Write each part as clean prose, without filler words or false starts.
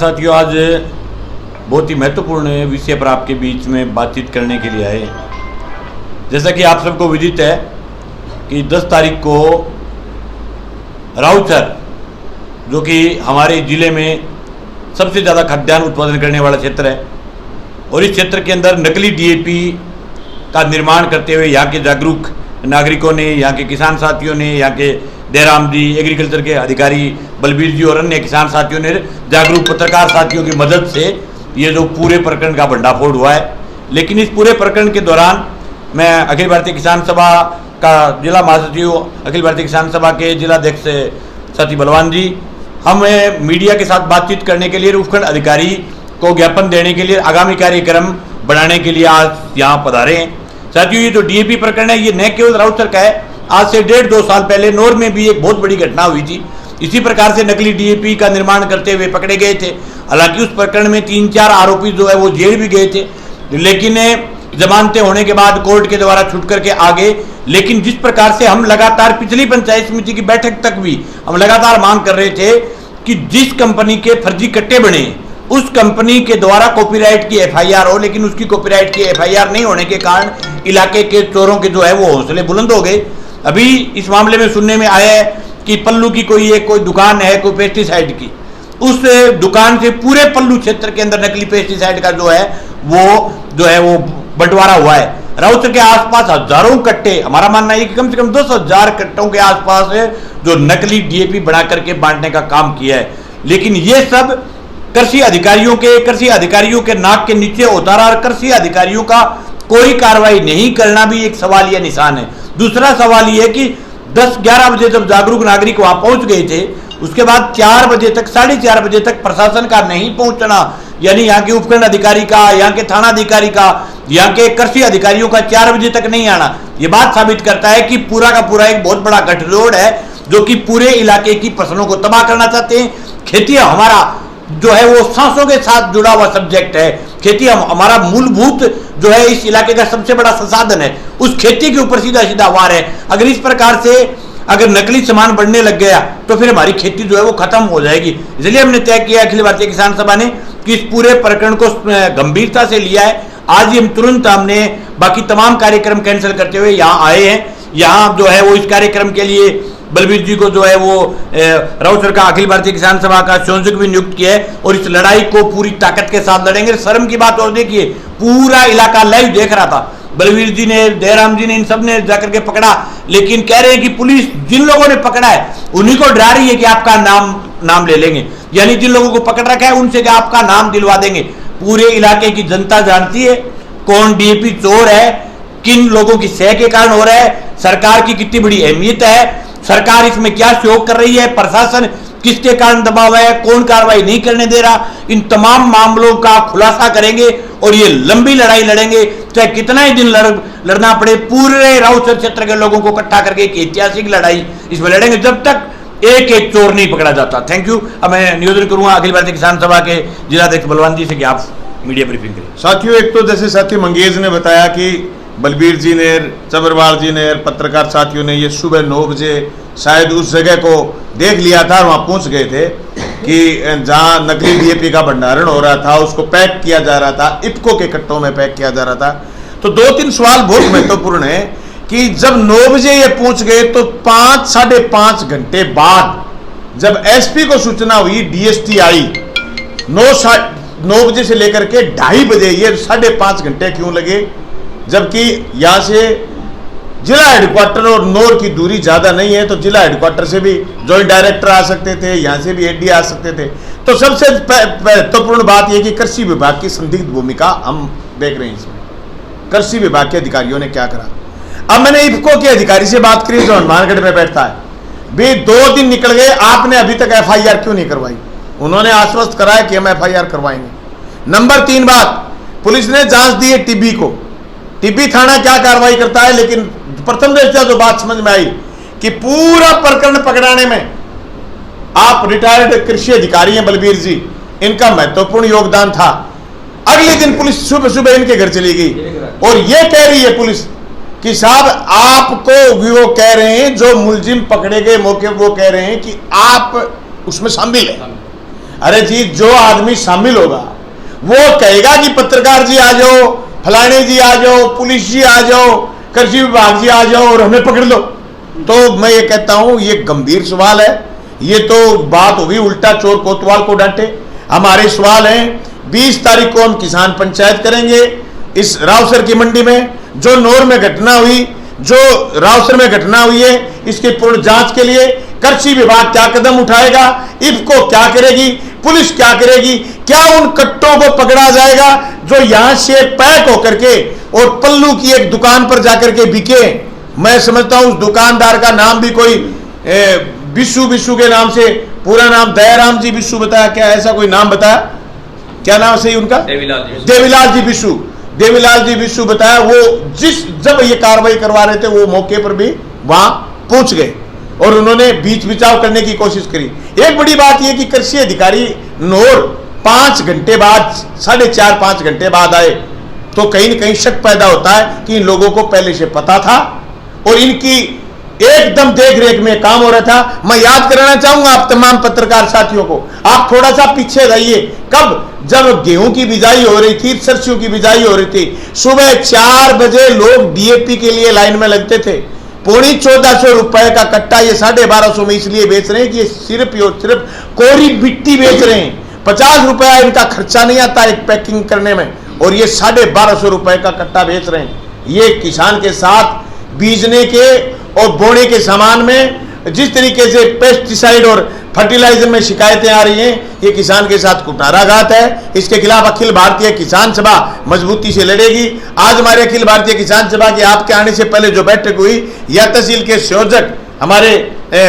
साथियों, आज बहुत ही महत्वपूर्ण विषय पर आपके बीच में बातचीत करने के लिए आए। जैसा कि आप सबको विदित है कि 10 तारीख को राउचर, जो कि हमारे ज़िले में सबसे ज़्यादा खाद्यान्न उत्पादन करने वाला क्षेत्र है, और इस क्षेत्र के अंदर नकली डीएपी का निर्माण करते हुए यहाँ के जागरूक नागरिकों ने, यहाँ के किसान साथियों ने, यहाँ के देराम जी, एग्रीकल्चर के अधिकारी बलबीर जी और अन्य किसान साथियों ने, जागरूक पत्रकार साथियों की मदद से ये जो पूरे प्रकरण का भंडाफोड़ हुआ है। लेकिन इस पूरे प्रकरण के दौरान मैं अखिल भारतीय किसान सभा का जिला महासचिव, अखिल भारतीय किसान सभा के जिलाध्यक्ष साथी बलवान जी, हम मीडिया के साथ बातचीत करने के लिए, उपखंड अधिकारी को ज्ञापन देने के लिए, आगामी कार्यक्रम बनाने के लिए आज यहाँ पधारे हैं। साथियों, ये जो डीएपी प्रकरण है, ये न केवल राउचर का है। आज से 1.5-2 साल पहले नौर में भी एक बहुत बड़ी घटना हुई थी। इसी प्रकार से नकली डीएपी का निर्माण करते हुए पकड़े गए थे। हालांकि उस प्रकरण में 3-4 आरोपी जो है वो जेल भी गए थे, लेकिन जमानतें होने के बाद कोर्ट के द्वारा छूट करके आ गए। लेकिन जिस प्रकार से हम लगातार पिछली पंचायत समिति की बैठक तक भी हम लगातार मांग कर रहे थे कि जिस कंपनी के फर्जी कट्टे बने उस कंपनी के द्वारा कॉपीराइट की एफआईआर हो, लेकिन उसकी कॉपीराइट की एफआईआर नहीं होने के कारण इलाके के चोरों के जो है वो हौसले बुलंद हो गए। अभी इस मामले में सुनने में आया है कि पल्लू की कोई दुकान है, कोई पेस्टिसाइड की, उस दुकान से पूरे पल्लू क्षेत्र के अंदर नकली पेस्टिसाइड का जो है वो बंटवारा हुआ है। राउचर के आसपास हजारों कट्टे, हमारा मानना है कि कम से कम 10,000 कट्टों के आसपास है जो नकली डीएपी बना करके बांटने का काम किया है। लेकिन ये सब कृषि अधिकारियों के नाक के नीचे होता रहा, और कृषि अधिकारियों का कोई कार्रवाई नहीं करना भी एक सवाल या निशान है। दूसरा सवाल ये है कि 10-11 बजे जब जागरूक नागरिक वहां पहुंच गए थे, उसके बाद 4 बजे तक, 4:30 बजे तक प्रशासन का नहीं पहुंचना, यानी यहाँ के उपखंड अधिकारी का, यहाँ के थाना अधिकारी का, यहाँ के कृषि अधिकारियों का 4 बजे तक नहीं आना, ये बात साबित करता है कि पूरा का पूरा एक बहुत बड़ा गठजोड़ है जो कि पूरे इलाके की फसलों को तबाह करना चाहते हैं। खेती हमारा जो है वो सांसों के साथ जुड़ा हुआ सब्जेक्ट है। खेती हमारा मूलभूत जो है इस इलाके का सबसे बड़ा संसाधन है, उस खेती के ऊपर सीधा सीधा वार है। अगर इस प्रकार से अगर नकली सामान बढ़ने लग गया तो फिर हमारी खेती जो है वो खत्म हो जाएगी। इसलिए हमने तय किया, अखिल भारतीय किसान सभा ने, कि इस पूरे प्रकरण को गंभीरता से लिया है। आज ही हम तुरंत हमने बाकी तमाम कार्यक्रम कैंसिल करते हुए यहाँ आए हैं। यहाँ जो है वो इस कार्यक्रम के लिए बलबीर जी को जो है वो राउचर का अखिल भारतीय किसान सभा का संयोजक भी नियुक्त किया है, और इस लड़ाई को पूरी ताकत के साथ लड़ेंगे। शर्म की बात, और देखिए पूरा इलाका लाइव देख रहा था, बलबीर जी ने, देराम जी ने, इन सब ने जाकर के पकड़ा। लेकिन कह रहे हैं कि पुलिस जिन लोगों ने पकड़ा है उन्हीं को डरा रही है कि आपका नाम ले लेंगे, यानी जिन लोगों को पकड़ रखा है उनसे क्या आपका नाम दिलवा देंगे। पूरे इलाके की जनता जानती है कौन डीएपी चोर है, किन लोगों की सह के कारण हो रहा है, सरकार की कितनी बड़ी अहमियत है, सरकार इसमें क्या सहयोग कर रही है, प्रशासन किसके कारण दबाव है, कौन कार्रवाई नहीं करने दे रहा। इन तमाम मामलों का खुलासा करेंगे और ये लंबी लड़ाई लड़ेंगे, चाहे कितना ही दिन लड़ना पड़े। पूरे राउचर क्षेत्र के लोगों को इकट्ठा करके एक ऐतिहासिक लड़ाई इसमें लड़ेंगे जब तक एक चोर नहीं पकड़ा जाता। Thank you. अब मैं निवेदन करूंगा अखिल भारतीय किसान सभा के जिलाध्यक्ष बलवान जी से कि आप मीडिया ब्रीफिंग करें। साथियों, एक तो जैसे साथी मंगेज ने बताया कि बलबीर जी ने, चबरवाल जी ने, पत्रकार साथियों ने ये सुबह 9 बजे शायद उस जगह को देख लिया था और वहाँ पहुँच गए थे कि जहाँ नकली डीएपी का भंडारण हो रहा था, उसको पैक किया जा रहा था, इफ्को के कट्टों में पैक किया जा रहा था। तो 2-3 सवाल बहुत महत्वपूर्ण है कि जब 9 बजे ये पहुँच गए तो 5-5.5 घंटे बाद जब एसपी को सूचना हुई, डीएसटी आई, 9 बजे से लेकर के 2:30 बजे, ये 5.5 घंटे क्यों लगे? जबकि यहाँ से जिला हेडक्वार्टर और नौर की दूरी ज़्यादा नहीं है, तो जिला हेडक्वार्टर से भी जॉइंट डायरेक्टर आ सकते थे, यहाँ से भी एडी आ सकते थे। तो सबसे महत्वपूर्ण बात यह कि कृषि विभाग की संदिग्ध भूमिका हम देख रहे हैं इसमें। कृषि विभाग के अधिकारियों ने क्या करा? अब मैंने इफ्को के अधिकारी से बात करी जो हनुमानगढ़ में बैठता है, भी 2 दिन निकल गए, आपने अभी तक एफआईआर क्यों नहीं करवाई? उन्होंने आश्वस्त कराया कि हम एफआईआर करवाएंगे। नंबर 3 बात, पुलिस ने जांच दी है टीबी को, टीबी थाना क्या कार्रवाई करता है, लेकिन प्रथम दृष्टया जो बात समझ में आई कि पूरा प्रकरण पकड़ाने में आप रिटायर्ड कृषि अधिकारी हैं बलबीर जी, इनका महत्वपूर्ण योगदान था। अगले दिन पुलिस सुबह सुबह इनके घर चली गई और ये कह रही है पुलिस कि साहब आपको भी, वो कह रहे हैं जो मुलजिम पकड़े गए मौके, वो कह रहे हैं कि आप उसमें शामिल हैं। अरे जी, जो आदमी शामिल होगा वो कहेगा कि पत्रकार जी आ जाओ, फलाने जी आ जाओ, पुलिस जी आ जाओ, कृषि विभाग जी आ जाओ और हमें पकड़ लो। तो मैं ये कहता हूं ये गंभीर सवाल है। ये तो बात होगी उल्टा चोर कोतवाल को डांटे। हमारे सवाल हैं 20 तारीख को हम किसान पंचायत करेंगे इस रावसर की मंडी में। जो नौर में घटना हुई, जो रावसर में घटना हुई है, इसकी पूर्ण जांच के लिए कृषि विभाग क्या कदम उठाएगा, इफ्को क्या करेगी, पुलिस क्या करेगी, क्या उन कट्टों को पकड़ा जाएगा जो यहां से पैक होकर के और पल्लू की एक दुकान पर जाकर के बिके। मैं समझता हूं उस दुकानदार का नाम भी कोई बिशु के नाम से, पूरा नाम दयाराम जी बिशु बताया, क्या ऐसा कोई नाम बताया, क्या नाम सही उनका, देवीलाल जी बिशु बताया। वो जब ये कार्रवाई करवा रहे थे वो मौके पर भी वहां पहुंच गए और उन्होंने बीच बिचाव करने की कोशिश करी। एक बड़ी बात यह कि कृषि अधिकारी नौर 5 घंटे बाद, 4.5-5 घंटे बाद आए, तो कहीं न कहीं शक पैदा होता है कि इन लोगों को पहले से पता था और इनकी एकदम देख रेख में काम हो रहा था। मैं याद कराना चाहूंगा आप तमाम पत्रकार साथियों को, आप थोड़ा सा पीछे रहिए। कब, जब गेहूं की बिजाई हो रही थी, सरसों की बिजाई हो रही थी, सुबह 4 बजे लोग डीएपी के लिए लाइन में लगते थे। 1450 रुपए का कट्टा ये 1250 में इसलिए बेच रहे हैं कि ये सिर्फ और सिर्फ कोरी मिट्टी बेच रहे हैं। 50 रुपया इनका खर्चा नहीं आता एक पैकिंग करने में, और ये 1250 रुपए का कट्टा बेच रहे हैं। ये किसान के साथ बीजने के और बोने के सामान में जिस तरीके से पेस्टिसाइड और फर्टिलाइजर में शिकायतें आ रही हैं, ये किसान के साथ कुठाराघात है। इसके खिलाफ अखिल भारतीय किसान सभा मजबूती से लड़ेगी। आज हमारे अखिल भारतीय किसान सभा के आपके आने से पहले जो बैठक हुई, या तहसील के संयोजक हमारे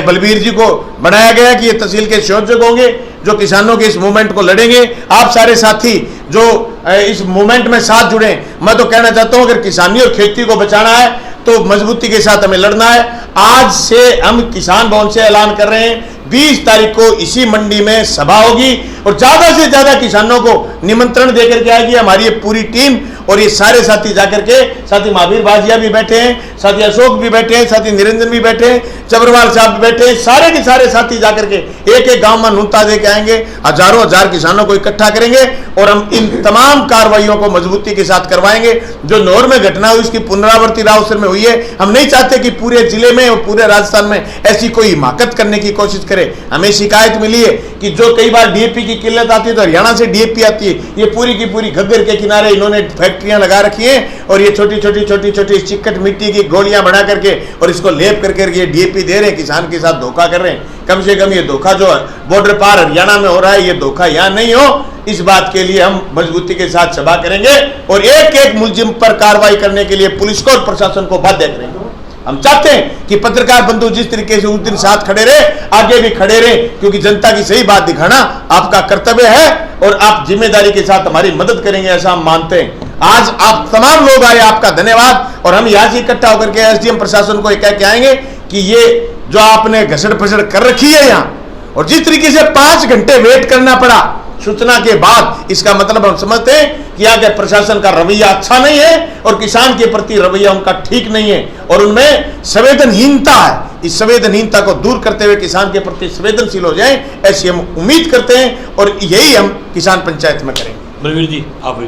बलबीर जी को बनाया गया कि ये तहसील के संयोजक होंगे जो किसानों के इस मूवमेंट को लड़ेंगे। आप सारे साथी जो इस मूवमेंट में साथ जुड़े, मैं तो कहना चाहता हूं अगर किसानी और खेती को बचाना है तो मजबूती के साथ हमें लड़ना है। आज से हम किसान भवन से ऐलान कर रहे हैं 20 तारीख को इसी मंडी में सभा होगी और ज्यादा से ज्यादा किसानों को निमंत्रण देकर के आएगी हमारी ये पूरी टीम। और ये सारे साथी जाकर के, साथी महावीर भाजिया भी बैठे हैं, साथी अशोक भी बैठे हैं, साथी निरंजन भी बैठे हैं, चबरवाल साहब भी बैठे हैं, सारे के सारे साथी जाकर के एक एक गांव में नुनता दे के आएंगे, हजारों हजार किसानों को इकट्ठा करेंगे और हम इन तमाम कार्रवाइयों को मजबूती के साथ करवाएंगे। जो नौर में घटना हुई उसकी पुनरावृत्ति रावसर में हुई है। हम नहीं चाहते कि पूरे जिले में और पूरे राजस्थान में ऐसी कोई हिमाकत करने की कोशिश करे। हमें शिकायत मिली है कि जो कई बार डीएपी की किल्लत आती है तो हरियाणा से डीएपी आती है, ये पूरी की पूरी घग्गर के किनारे इन्होंने फैक्ट्रियां लगा रखी हैं और ये छोटी छोटी चिकट मिट्टी की गोलियां बना करके और इसको लेप करके ये डीएपी दे रहे हैं, किसान के साथ धोखा कर रहे हैं। कम से कम ये धोखा जो बॉर्डर पार हरियाणा में हो रहा है, ये धोखा यहां नहीं हो। इस बात के लिए हम मजबूती के साथ सभा करेंगे और एक एक मुलजिम पर कार्रवाई करने के लिए पुलिस को और प्रशासन को बाध्य करेंगे। हम चाहते हैं कि पत्रकार बंधु जिस तरीके से उस दिन साथ खड़े रहे, आगे भी खड़े रहे, क्योंकि जनता की सही बात दिखाना आपका कर्तव्य है और आप जिम्मेदारी के साथ हमारी मदद करेंगे, ऐसा हम मानते हैं। आज आप तमाम लोग आए, आपका धन्यवाद। और हम यहाँ से इकट्ठा होकर के एसडीएम प्रशासन को कह के आएंगे कि ये जो आपने घसड़ फसड़ कर रखी है यहाँ, और जिस तरीके से 5 घंटे वेट करना पड़ा सूचना के बाद, इसका मतलब हम समझते हैं कि आगे प्रशासन का रवैया अच्छा नहीं है और किसान के प्रति रवैया उनका ठीक नहीं है और उनमें संवेदनहीनता है। इस संवेदनहीनता को दूर करते हुए किसान के प्रति संवेदनशील हो जाएं, ऐसी हम उम्मीद करते हैं और यही हम किसान पंचायत में करेंगे। बलबीर जी आप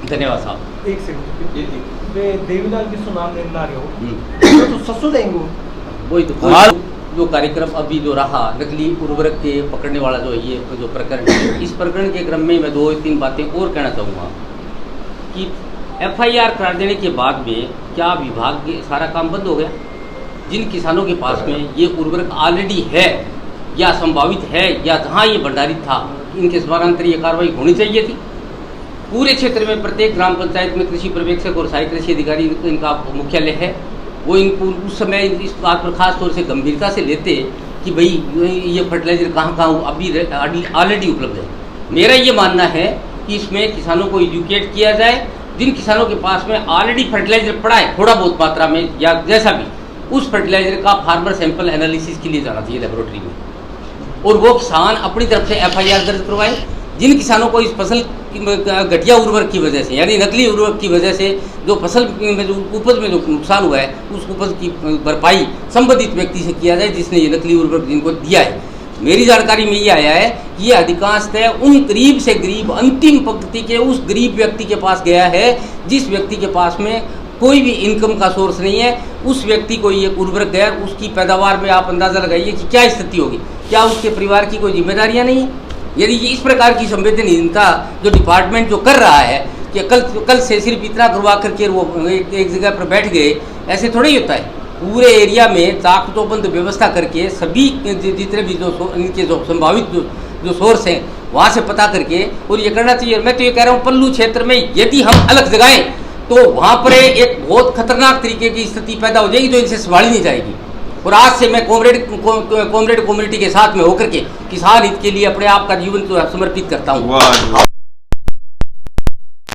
धन्यवाद साहब। एक सेकंड, देवीलाल की सुनाम लेने आ रहे हो तो ससु देंगे वही तो जो कार्यक्रम अभी जो रहा नकली उर्वरक के पकड़ने वाला जो ये जो प्रकरण है, इस प्रकरण के क्रम में मैं 2-3 बातें और कहना चाहूँगा कि एफआईआर करा देने के बाद में क्या विभाग के सारा काम बंद हो गया? जिन किसानों के पास में ये उर्वरक ऑलरेडी है या संभावित है या जहाँ ये भंडारित था, इनके समानांतर ये कार्रवाई होनी चाहिए थी। पूरे क्षेत्र में प्रत्येक ग्राम पंचायत में कृषि पर्यवेक्षक और सहायक कृषि अधिकारी इनका मुख्यालय है। वो इनको उस समय इस बात पर खास तौर से गंभीरता से लेते कि भाई ये फर्टिलाइजर कहाँ अभी ऑलरेडी उपलब्ध है। मेरा ये मानना है कि इसमें किसानों को एजुकेट किया जाए। जिन किसानों के पास में ऑलरेडी फर्टिलाइजर पड़ा है थोड़ा बहुत मात्रा में या जैसा भी, उस फर्टिलाइजर का फार्मर सैंपल एनालिसिस के लिए जाना चाहिए लेबोरेटरी में और वो किसान अपनी तरफ से एफआईआर दर्ज करवाए। जिन किसानों को इस फसल घटिया उर्वरक की वजह से यानी नकली उर्वरक की वजह से जो फसल में जो उपज में जो नुकसान हुआ है, उस उपज की भरपाई संबंधित व्यक्ति से किया जाए जिसने ये नकली उर्वरक जिनको दिया है। मेरी जानकारी में ये आया है कि ये अधिकांशतः उन गरीब से गरीब अंतिम पंक्ति के उस गरीब व्यक्ति के पास गया है जिस व्यक्ति के पास में कोई भी इनकम का सोर्स नहीं है। उस व्यक्ति को ये उर्वरक गया, उसकी पैदावार में आप अंदाज़ा लगाइए कि क्या स्थिति होगी। क्या उसके परिवार की कोई जिम्मेदारियां नहीं है? यदि इस प्रकार की संवेदनहीनता जो डिपार्टमेंट जो कर रहा है कि कल से सिर्फ इतना करवा करके वो एक जगह पर बैठ गए, ऐसे थोड़ा ही होता है। पूरे एरिया में ताकतोबंद व्यवस्था करके सभी जितने भी इनके जो संभावित जो सोर्स हैं वहाँ से पता करके और ये करना चाहिए। मैं तो ये कह रहा हूँ पल्लू क्षेत्र में यदि हम अलग जगाएं तो वहाँ पर एक बहुत खतरनाक तरीके की स्थिति पैदा हो जाएगी जो इनसे संभाली नहीं जाएगी। और आज से मैं कॉमरेड कम्युनिटी के साथ में होकर के किसान हित के लिए अपने आप का जीवन तो समर्पित करता हूँ।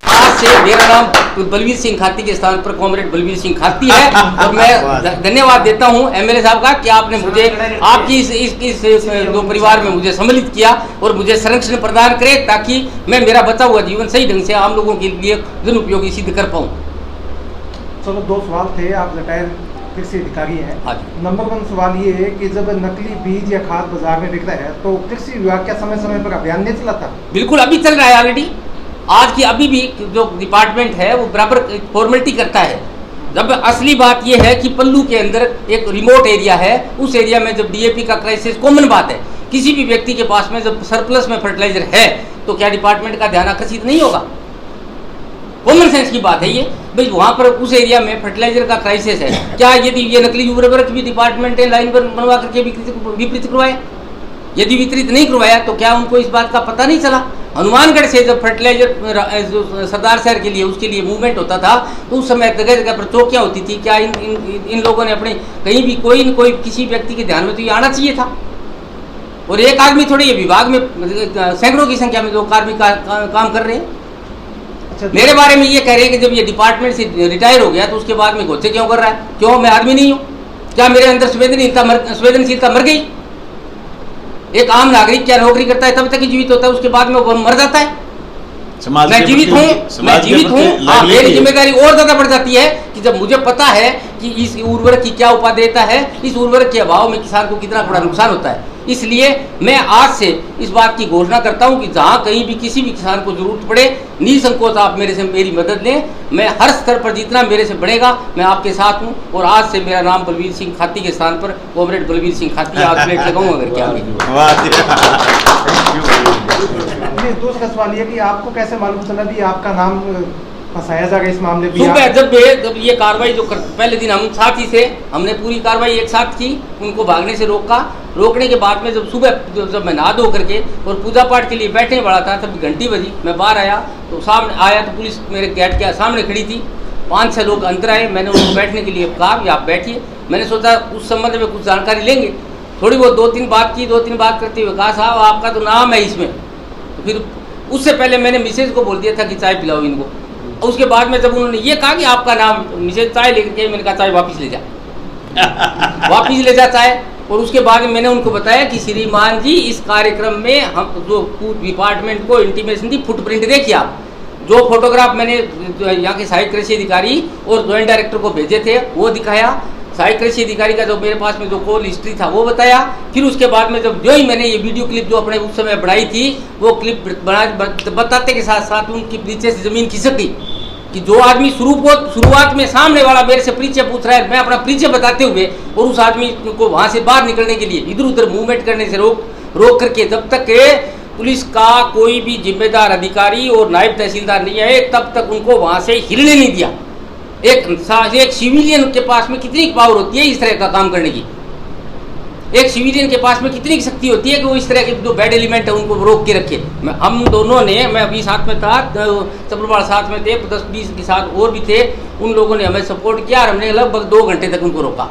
आज से मेरा नाम बलवीर सिंह खाती के स्थान पर कॉमरेड बलवीर सिंह खाती है और मैं धन्यवाद देता हूँ एमएलए साहब का कि आपने मुझे आपकी इस दो परिवार में मुझे सम्मिलित किया और मुझे संरक्षण प्रदान करे ताकि मैं मेरा बचा हुआ जीवन सही ढंग से आम लोगों के लिए जन उपयोगी सिद्ध कर पाऊँ। चलो 2 सवाल थे, आप रिटायर्ड कृषि अधिकारी हैं। नंबर 1 सवाल ये है कि जब नकली बीज या खाद बाजार में बिक रहा है तो कृषि विभाग क्या समय समय पर अभियान नहीं चलाता? बिल्कुल, अभी चल रहा है ऑलरेडी। आज की अभी भी जो डिपार्टमेंट है वो बराबर फॉर्मेलिटी करता है। जब असली बात ये है कि पल्लू के अंदर एक रिमोट एरिया है, उस एरिया में जब डीएपी का क्राइसिस कॉमन बात है, किसी भी व्यक्ति के पास में जब सरप्लस में फर्टिलाइजर है तो क्या डिपार्टमेंट का ध्यान आकर्षित नहीं होगा? कॉमन सेंस की बात है ये भाई। वहाँ पर उस एरिया में फर्टिलाइजर का क्राइसिस है, क्या यदि ये नकली उर्वरक भी डिपार्टमेंट ने लाइन पर बनवा करके वितरित करवाया? यदि वितरित नहीं करवाया तो क्या उनको इस बात का पता नहीं चला? हनुमानगढ़ से जब फर्टिलाइजर जो सरदार शहर के लिए उसके लिए मूवमेंट होता था तो उस समय जगह जगह पर चौकियाँ होती थी। क्या इन लोगों ने अपने कहीं भी कोई न कोई किसी व्यक्ति के ध्यान में तो ये आना चाहिए था। और एक आदमी थोड़े ये विभाग में सैकड़ों की संख्या में जो कार्मिक काम कर रहे हैं। अच्छा, मेरे बारे में ये कह रहे हैं कि जब ये डिपार्टमेंट से रिटायर हो गया तो उसके बाद में घोचे क्यों कर रहा है? क्यों मैं आदमी नहीं हूँ? क्या मेरे अंदर संवेदनशीलता मर गई? एक आम नागरिक क्या नौकरी करता है तब तक ही जीवित होता है, उसके बाद में वो मर जाता है। मैं जीवित हूँ, हाँ, मेरी जिम्मेदारी और ज्यादा बढ़ जाती है कि जब मुझे पता है कि इस उर्वरक की क्या उपादेयता है, इस उर्वरक के अभाव में किसान को कितना बड़ा नुकसान होता है। इसलिए मैं आज से इस बात की घोषणा करता हूं कि जहां कहीं भी किसी भी किसान को जरूरत पड़े निसंकोच आप मेरी मदद लें। मैं हर स्तर पर जितना मेरे से बढ़ेगा मैं आपके साथ हूं। और आज से मेरा नाम बलवीर सिंह खाती के स्थान पर कॉमरेड बलवीर सिंह खाती आज प्लेट लगाऊंगा अगर क्या दूसरा सवाल ये कि आपको कैसे मालूम चला भी आपका नाम फंसाया जाएगा इस मामले में? सुबह जब ये कार्रवाई पहले दिन हम साथ ही थे, हमने पूरी कार्रवाई एक साथ की, उनको भागने से रोकने के बाद में जब सुबह जब मैं नहा धो करके और पूजा पाठ के लिए बैठने वाला था तब घंटी बजी। मैं बाहर आया तो सामने आया तो पुलिस मेरे गेट के सामने खड़ी थी। 5-6 लोग अंदर आए, मैंने उनको बैठने के लिए कहा कि आप बैठिए। मैंने सोचा उस संबंध में कुछ जानकारी लेंगे, थोड़ी बहुत 2-3 बात की। 2-3 बात करते हुए कहा साहब आपका तो नाम है इसमें। तो फिर उससे पहले मैंने मिसेज को बोल दिया था कि चाय पिलाओ इनको। उसके बाद में जब उन्होंने ये कहा कि आपका नाम, मिसेज चाय लेकर के, मैंने कहा चाय वापस ले जा वापस ले जा चाय। और उसके बाद में मैंने उनको बताया कि श्रीमान जी इस कार्यक्रम में हम जो फूड डिपार्टमेंट को इंटीमेशन दी, फुटप्रिंट देखिए आप। जो फोटोग्राफ मैंने यहाँ के सहायक कृषि अधिकारी और ज्वाइंट डायरेक्टर को भेजे थे वो दिखाया। सहायक कृषि अधिकारी का जो मेरे पास में जो कॉल हिस्ट्री था वो बताया। फिर उसके बाद में जब जो ही मैंने ये वीडियो क्लिप जो अपने उस समय बढ़ाई थी वो क्लिप बताते के साथ साथ उनकी नीचे से जमीन खिसक गई कि जो आदमी शुरुआत में सामने वाला मेरे से परिचय पूछ रहा है, मैं अपना परिचय बताते हुए और उस आदमी को वहाँ से बाहर निकलने के लिए इधर उधर मूवमेंट करने से रोक करके, जब तक पुलिस का कोई भी जिम्मेदार अधिकारी और नायब तहसीलदार नहीं आए तब तक उनको वहाँ से हिलने नहीं दिया। एक सिविलियन के पास में कितनी पावर होती है इस तरह का काम करने की? एक सिविलियन के पास में कितनी शक्ति होती है कि वो इस तरह के जो बैड एलिमेंट है उनको रोक के रखे? हम दोनों ने, मैं अभी साथ में था, चब्रवाल साथ में थे, 10-20 के साथ और भी थे, उन लोगों ने हमें सपोर्ट किया और हमने लगभग 2 घंटे तक उनको रोका।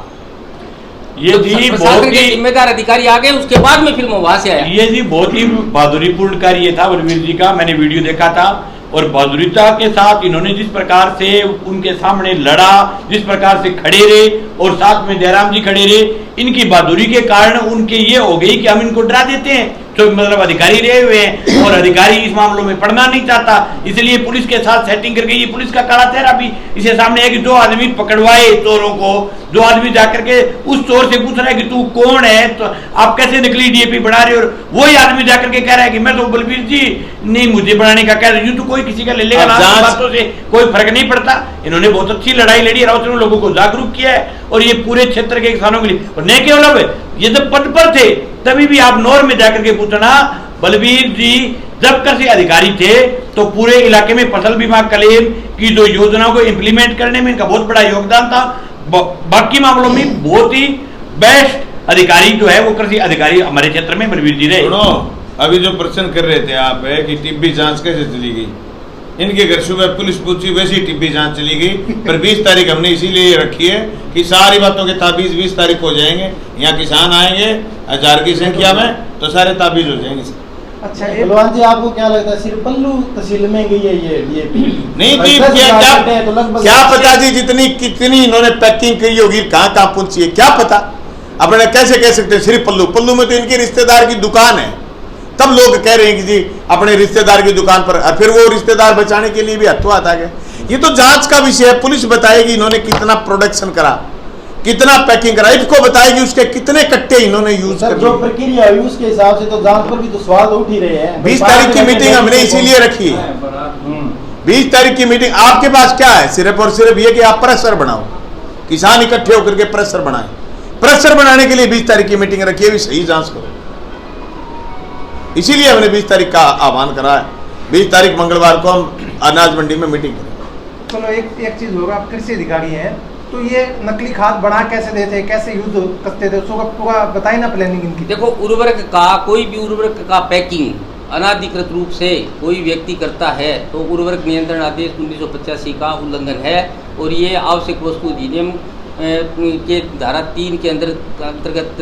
ये जी बहुत ही जिम्मेदार अधिकारी आ गए, उसके बाद में फिर वहां से आया। ये जी बहुत ही बहादुरीपूर्ण कार्य था बलवीर जी का, मैंने वीडियो देखा था। और बहादुरीता के साथ इन्होंने जिस प्रकार से उनके सामने लड़ा, जिस प्रकार से खड़े रहे और साथ में जयराम जी खड़े रहे, इनकी बहादुरी के कारण उनके ये हो गई कि हम इनको डरा देते हैं तो मतलब अधिकारी रहे हुए हैं और अधिकारी इस मामलों में पढ़ना नहीं चाहता, इसलिए पुलिस के साथ सेटिंग करके ये पुलिस का काला चेहरा भी इसे सामने है कि जो आदमी पकड़वाए चोरों को, जो आदमी जाकर के उस चोर से पूछ रहा है कि तू कौन है, तो आप कैसे नकली डीएपी बना रहे हो, और वही आदमी जाकर के कह रहा है कि मैं तो बलबीर जी नहीं मुझे बनाने का कह रही हूँ, तो कोई किसी का ले लेगा ना, बातों से कोई फर्क नहीं पड़ता। इन्होंने बहुत अच्छी लड़ाई लड़ी, राउत ने लोगों को जागरूक किया है और ये पूरे क्षेत्र के किसानों के लिए, और न केवल ये जब पद पर थे तभी भी आप नौर में जाकर के पूछना, बलबीर जी जब कृषि अधिकारी थे तो पूरे इलाके में फसल बीमा क्लेम की जो योजनाओं को इंप्लीमेंट करने में इनका बहुत बड़ा योगदान था। बाकी मामलों में बहुत ही बेस्ट अधिकारी जो है वो कृषि अधिकारी हमारे क्षेत्र में बलबीर जी रहे। सुनो, अभी जो प्रश्न कर रहे थे आप है कि टिब्बी जांच कैसे चली गई, इनके घर सुबह पुलिस पूछी वैसी टिब्बी जांच चली गई, पर 20 तारीख हमने इसीलिए रखी है कि सारी बातों के ताबीज 20 तारीख हो जाएंगे, यहाँ किसान आएंगे 1000 की संख्या में तो सारे ताबीज हो जाएंगे। अच्छा बलवान जी, आपको क्या लगता है सिर्फ पल्लू तहसील में गई है ये डीएपी? नहीं क्या पता जी, जितनी कितनी इन्होंने पैकिंग की होगी कहाँ कहाँ पहुंची है क्या पता, अपने कैसे कह सकते हैं सिर्फ पल्लू में तो इनके रिश्तेदार की दुकान है, तब लोग कह रहे हैं कि जी अपने रिश्तेदार की दुकान पर, और फिर वो रिश्तेदार बचाने के लिए भी हाथों हाथ आ गए। ये तो जांच का विषय है, पुलिस बताएगी इन्होंने कितना प्रोडक्शन करा, कितना पैकिंग करा, इसको बताएगी उसके कितने कट्टे इन्होंने यूज कर, जो प्रक्रिया हुई उसके हिसाब से तो जांच पर भी तो सवाल उठ ही रहे हैं। 20 तारीख की मीटिंग हमने इसीलिए रखी है। 20 तारीख की मीटिंग आपके पास क्या है, सिर्फ और सिर्फ ये कि आप प्रेशर बनाओ, किसान इकट्ठे होकर के प्रेशर बनाए, प्रेशर बनाने के लिए 20 तारीख की मीटिंग रखी है, भी सही जांच करो, इसीलिए हमने 20 तारीख का आह्वान करा है। 20 तारीख मंगलवार को हम अनाज मंडी में मीटिंग करेंगे। चलो एक चीज होगा, आप कृषि अधिकारी हैं तो ये नकली खाद बना कैसे देते, कैसे यूज करते थे, उसको पूरा बताइए ना प्लानिंग इनकी। देखो, उर्वरक का कोई भी उर्वरक का पैकिंग अनाधिकृत रूप से कोई व्यक्ति करता है तो उर्वरक नियंत्रण आदेश 1985 का उल्लंघन है, और ये आवश्यक वस्तु अधिनियम के धारा 3 के अंतर्गत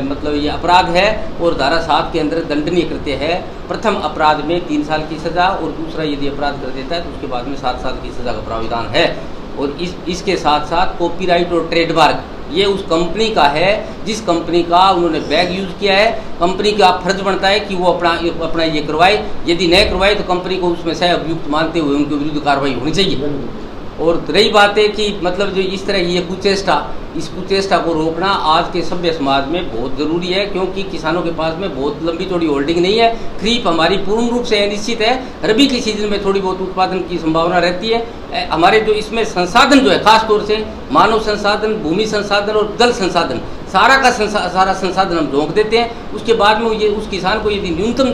मतलब ये अपराध है, और धारा 7 के अंदर दंडनीय कृत्य है। प्रथम अपराध में 3 साल की सज़ा, और दूसरा यदि अपराध कर देता है तो उसके बाद में 7 साल की सज़ा का प्राविधान है। और इसके साथ साथ कॉपीराइट और ट्रेडमार्क ये उस कंपनी का है जिस कंपनी का उन्होंने बैग यूज़ किया है। कंपनी का फर्ज बनता है कि वो अपना ये करवाए, यदि नहीं करवाए तो कंपनी को उसमें से अभियुक्त मानते हुए उनके विरुद्ध कार्रवाई होनी चाहिए। और रही बात है कि मतलब जो इस तरह ये कुचेष्टा, इस कुचेष्टा को रोकना आज के सभ्य समाज में बहुत ज़रूरी है, क्योंकि किसानों के पास में बहुत लंबी चौड़ी होल्डिंग नहीं है। खरीफ हमारी पूर्ण रूप से अनिश्चित है, रबी की सीजन में थोड़ी बहुत उत्पादन की संभावना रहती है। हमारे जो इसमें संसाधन जो है, खास तौर से मानव संसाधन, भूमि संसाधन और जल संसाधन, सारा संसाधन हम झोंक देते हैं। उसके बाद में ये उस किसान को यदि न्यूनतम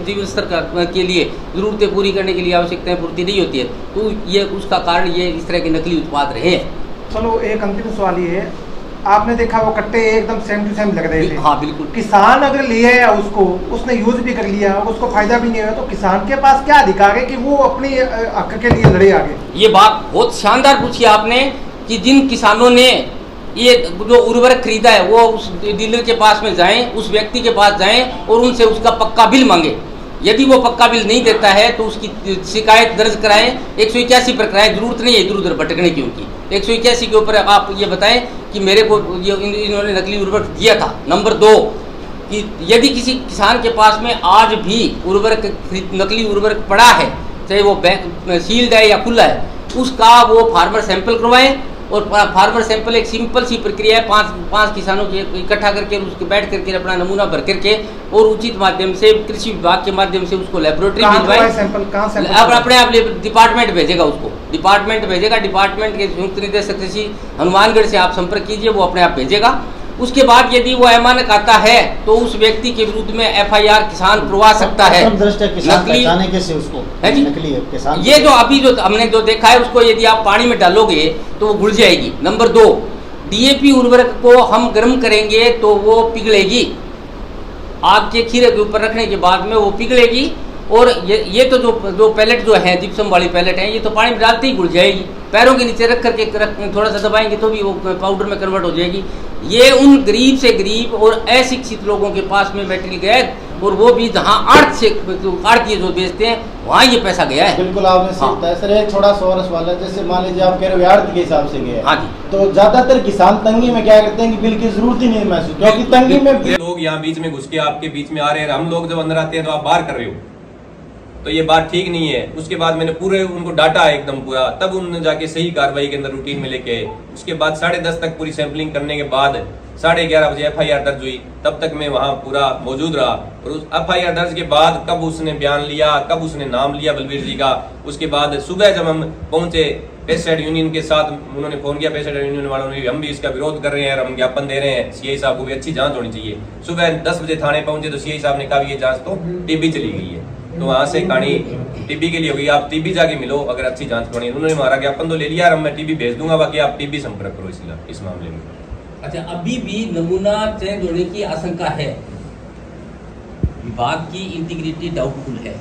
जीवन स्तर के लिए ज़रूरतें पूरी करने के लिए आवश्यकताएं पूर्ति नहीं होती है तो ये उसका कारण ये इस तरह के नकली उत्पाद रहे हैं। चलो एक अंतिम सवाल ये है, आपने देखा वो कट्टे एकदम सेम टू सेम लग रहे थे। हाँ बिल्कुल। किसान अगर ले आया उसको, उसने यूज भी कर लिया, उसको फायदा भी नहीं हुआ, तो किसान के पास क्या अधिकार है कि वो अपनी हक के लिए लड़े आगे? ये बात बहुत शानदार पूछी आपने कि जिन किसानों ने ये जो उर्वरक खरीदा है वो उस डीलर के पास में जाएं, उस व्यक्ति के पास जाएं और उनसे उसका पक्का बिल मांगे। यदि वो पक्का बिल नहीं देता है तो उसकी शिकायत दर्ज कराएं, 181 पर कराएं। जरूरत नहीं है इधर उधर भटकने की उनकी। 181 के ऊपर आप ये बताएं कि मेरे को ये इन्होंने नकली उर्वरक दिया था। नंबर 2 कि यदि किसी किसान के पास में आज भी नकली उर्वरक पड़ा है, चाहे वो सील्ड है या खुला है, उसका वो फार्मर सैंपल करवाएं। और फार्मर सैंपल एक सिंपल सी प्रक्रिया है, पांच किसानों के इकट्ठा करके उसके बैठ करके अपना नमूना भर करके और उचित माध्यम से कृषि विभाग के माध्यम से उसको लेबोरेटरी भिजवाएं। अब अपने आप डिपार्टमेंट भेजेगा, उसको डिपार्टमेंट भेजेगा। डिपार्टमेंट के संयुक्त निदेशक कृषि हनुमानगढ़ से आप संपर्क कीजिए, वो अपने आप भेजेगा। उसके बाद यदि वो अमानक आता है तो उस व्यक्ति के विरुद्ध में FIR किसान करवा सकता है। नकली कैसे उसको नकली किसान, ये जो अभी जो हमने जो देखा है उसको यदि आप पानी में डालोगे तो वो घुल जाएगी। नंबर 2 DAP उर्वरक को हम गर्म करेंगे तो वो पिघलेगी, आग के खीरे के ऊपर रखने के बाद में वो पिघलेगी। और ये तो जो पैलेट जो है जिप्सम वाली पैलेट है, ये तो पानी में डालते ही घुल जाएगी। पैरों के नीचे रख करके थोड़ा सा दबाएंगे तो भी वो पाउडर में कन्वर्ट हो जाएगी। ये उन गरीब से गरीब और अशिक्षित लोगों के पास में मटेरियल गया है। और वो भी जहाँ आड़ती जो बेचते हैं वहाँ ये पैसा गया है। बिल्कुल आपने सही हाँ। बताया सर। एक थोड़ा सा और सवाल है, जैसे मान लीजिए आप कह रहे हो आड़त के हिसाब से गया है, हाँ जी। तो ज्यादातर किसान तंगी में क्या करते हैं कि बिल की जरूरत ही नहीं महसूस, क्योंकि तंगी में ये लोग यहाँ बीच में घुस के आपके बीच में आ रहे हैं, हम लोग जब अंदर आते हैं तो आप बाहर कर रहे हो, तो ये बात ठीक नहीं है। उसके बाद मैंने पूरे उनको डाटा एकदम पूरा, तब उन्होंने जाके सही कार्रवाई के अंदर रूटीन में लेके आए। उसके बाद 10:30 तक पूरी सैंपलिंग करने के बाद 11:30 बजे FIR दर्ज हुई, तब तक मैं वहाँ पूरा मौजूद रहा। और उस FIR दर्ज के बाद कब उसने बयान लिया, कब उसने नाम लिया बलबीर जी का, उसके बाद सुबह जब हम पहुंचे पेस्टिसाइड यूनियन के साथ, उन्होंने फोन किया पेस्टिसाइड यूनियन वालों ने, हम भी इसका विरोध कर रहे हैं और हम ज्ञापन दे रहे हैं, CI साहब को भी अच्छी जांच होनी चाहिए। सुबह 10 बजे थाने पहुंचे तो CI साहब ने कहा ये जांच तो TB चली गई है, तो वहाँ से कहानी TB के लिए होगी, आप TB जाके मिलो अगर अच्छी जांच करनी है। उन्होंने हमारा ज्ञापन तो ले लिया और मैं TB भेज दूंगा, बाकी आप TB संपर्क करो इस मामले में। अच्छा, अभी भी नमूना चेंज होने की आशंका है, विभाग की इंटीग्रिटी डाउटफुल है,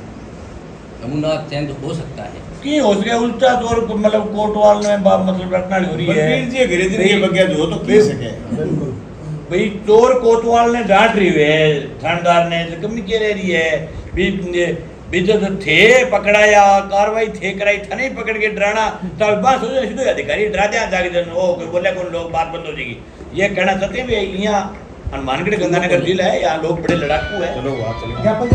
नमूना चेंज हो सकता है की हो सके उल्टा तौर पर मतलब कोटवाल में मतलब रखना हो रही है जी घरे दिन के बगैर जो तो दे सके भाई, चोर कोतवाल ने डांट रही है, थानेदार ने तो कमी कह रही है भी जो थे पकड़ाया कार्रवाई थे कराई था नहीं पकड़ के डराना, तब बात सोचो सीधे अधिकारी डरा दिया जाके जन वो कोई बोले कौन लोग बात बंद हो जाएगी, ये कहना चाहते हैं भी यहाँ हनुमानगढ़ गंगानगर जिला है, यहाँ लोग बड़े लड़ाकू है। चलो वहाँ चलो। ज्ञापन